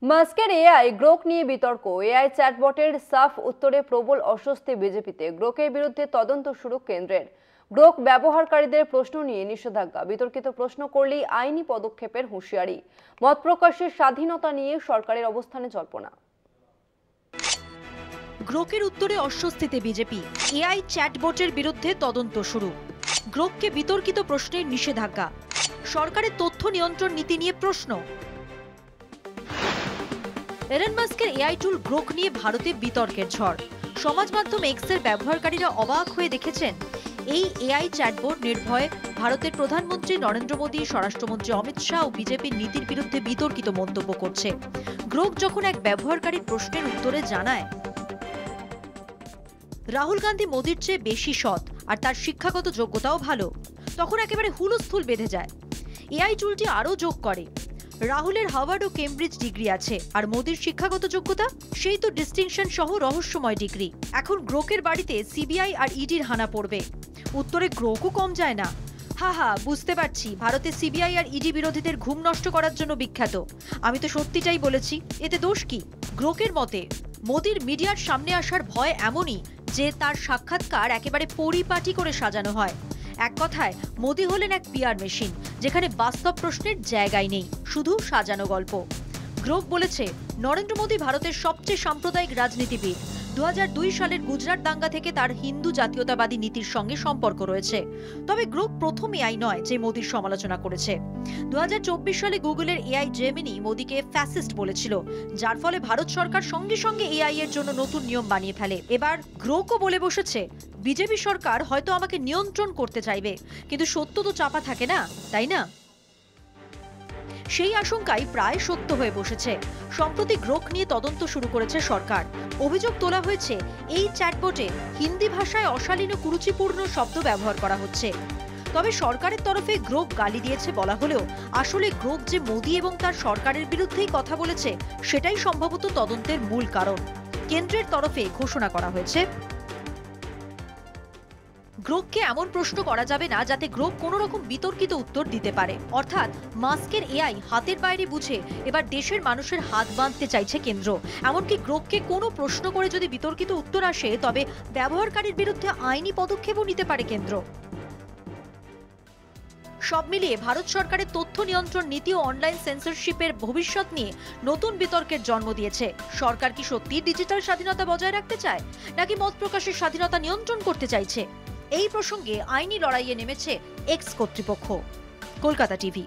মাস্কের AI Grok নিয়ে বিতর্ক। এআই চ্যাটবটের সাফ উত্তরে প্রবল অস্বস্তি বিজেপিতে। গ্রোকের বিরুদ্ধে তদন্ত শুরু কেন্দ্রের। গ্রোক ব্যবহারকারীদের প্রশ্ন নিয়ে নিষেধাজ্ঞা। বিতর্কিত প্রশ্ন করলেই আইনি পদক্ষেপের হুঁশিয়ারি। মত প্রকাশের স্বাধীনতা নিয়ে সরকারের অবস্থানে জল্পনা। গ্রোকের উত্তরে অস্বস্তিতে বিজেপি। এআই চ্যাটবটের বিরুদ্ধে তদন্ত শুরু। গ্রোককে বিতর্কিত প্রশ্নের নিষেধাজ্ঞা। সরকারের তথ্য নিয়ন্ত্রণ নীতি নিয়ে প্রশ্ন। এলন মাস্কের এআই টুল গ্রোক নিয়ে ভারতে বিতর্কের ঝড়। সমাজ মাধ্যম এক্সের ব্যবহারকারীরা অবাক হয়ে দেখেছেন এই এআই চ্যাটবট নির্ভয়ে ভারতের প্রধানমন্ত্রী নরেন্দ্র মোদী, স্বরাষ্ট্রমন্ত্রী অমিত শাহ ও বিজেপির নীতির বিরুদ্ধে বিতর্কিত মন্তব্য করছে। গ্রোক যখন এক ব্যবহারকারীর প্রশ্নের উত্তরে জানায় রাহুল গান্ধী মোদির চেয়ে বেশি সৎ আর তার শিক্ষাগত যোগ্যতাও ভালো, তখন একেবারে হুলস্থুল বেঁধে যায়। এআই টুলটি আরও যোগ করে, রাহুলের হার্ভার্ড ও কেমব্রিজ ডিগ্রি আছে আর মোদির শিক্ষাগত যোগ্যতা সেই তো ডিস্টিংশন সহ রহস্যময় ডিগ্রি। এখন গ্রোকের বাড়িতে সিবিআই আর ইডির হানা পড়বে। উত্তরে গ্রোকও কম যায় না। হা বুঝতে পারছি, ভারতে সিবিআই আর ইডি বিরোধীদের ঘুম নষ্ট করার জন্য বিখ্যাত। আমি তো সত্যিটাই বলেছি, এতে দোষ কি? গ্রোকের মতে মোদির মিডিয়ার সামনে আসার ভয় এমনই যে তার সাক্ষাৎকার একেবারে পরিপাটি করে সাজানো হয়। এক কথায় মোদি হলেন এক পিআর মেশিন, যেখানে বাস্তব প্রশ্নের জায়গায় নেই, শুধু সাজানো গল্প। গ্রোক বলেছে নরেন্দ্র মোদি ভারতের সবচেয়ে সাম্প্রদায়িক রাজনীতিবিদ। 2002 সালের গুজরাট দাঙ্গা থেকে তার হিন্দু জাতীয়তাবাদী নীতির সঙ্গে সম্পর্ক রয়েছে। তবে গ্রোক প্রথম এআই নয় যে মোদির সমালোচনা করেছে। 2024 সালে গুগলের এআই জেমিনি মোদিকে ফ্যাসিস্ট বলেছিল, যার ফলে ভারত সরকার সঙ্গে সঙ্গে এআই এর জন্য নতুন নিয়ম বানিয়ে ফেলে। এবার গ্রোকও বলে বসেছে বিজেপি সরকার হয়তো আমাকে নিয়ন্ত্রণ করতে চাইবে, কিন্তু সত্য তো চাপা থাকে না, তাই না? সেই আশঙ্কাই প্রায় সত্য হয়ে বসেছে। সম্প্রতি গ্রোক নিয়ে তদন্ত শুরু করেছে সরকার। অভিযোগ তোলা হয়েছে এই চ্যাটবটে হিন্দি ভাষায় অশালীন ও কুরুচিপূর্ণ শব্দ ব্যবহার করা হচ্ছে। তবে সরকারের তরফে গ্রোক গালি দিয়েছে বলা হলেও আসলে গ্রোক যে মোদি এবং তার সরকারের বিরুদ্ধেই কথা বলেছে সেটাই সম্ভবত তদন্তের মূল কারণ। কেন্দ্রের তরফে ঘোষণা করা হয়েছে গ্রোককে এমন প্রশ্ন করা যাবে না যাতে গ্রোক কোনো রকম বিতর্কিত উত্তর দিতে পারে। অর্থাৎ মাস্কের এআই হাতের বাইরে বুঝে এবার দেশের মানুষের হাত বাঁধতে চাইছে কেন্দ্র। এমনকি গ্রোককে কোনো প্রশ্ন করে যদি বিতর্কিত উত্তর আসে তবে ব্যবহারকারীর বিরুদ্ধে আইনি পদক্ষেপও নিতে পারে কেন্দ্র। সব মিলিয়ে ভারত সরকারের তথ্য নিয়ন্ত্রণ নীতি ও অনলাইন সেন্সরশিপের ভবিষ্যৎ নিয়ে নতুন বিতর্কের জন্ম দিয়েছে। সরকার কি সত্যি ডিজিটাল স্বাধীনতা বজায় রাখতে চায়, নাকি মত প্রকাশের স্বাধীনতা নিয়ন্ত্রণ করতে চাইছে? এই প্রসঙ্গে আইনি লড়াইয়ে নেমেছে এক্স কর্তৃপক্ষ। কলকাতা টিভি।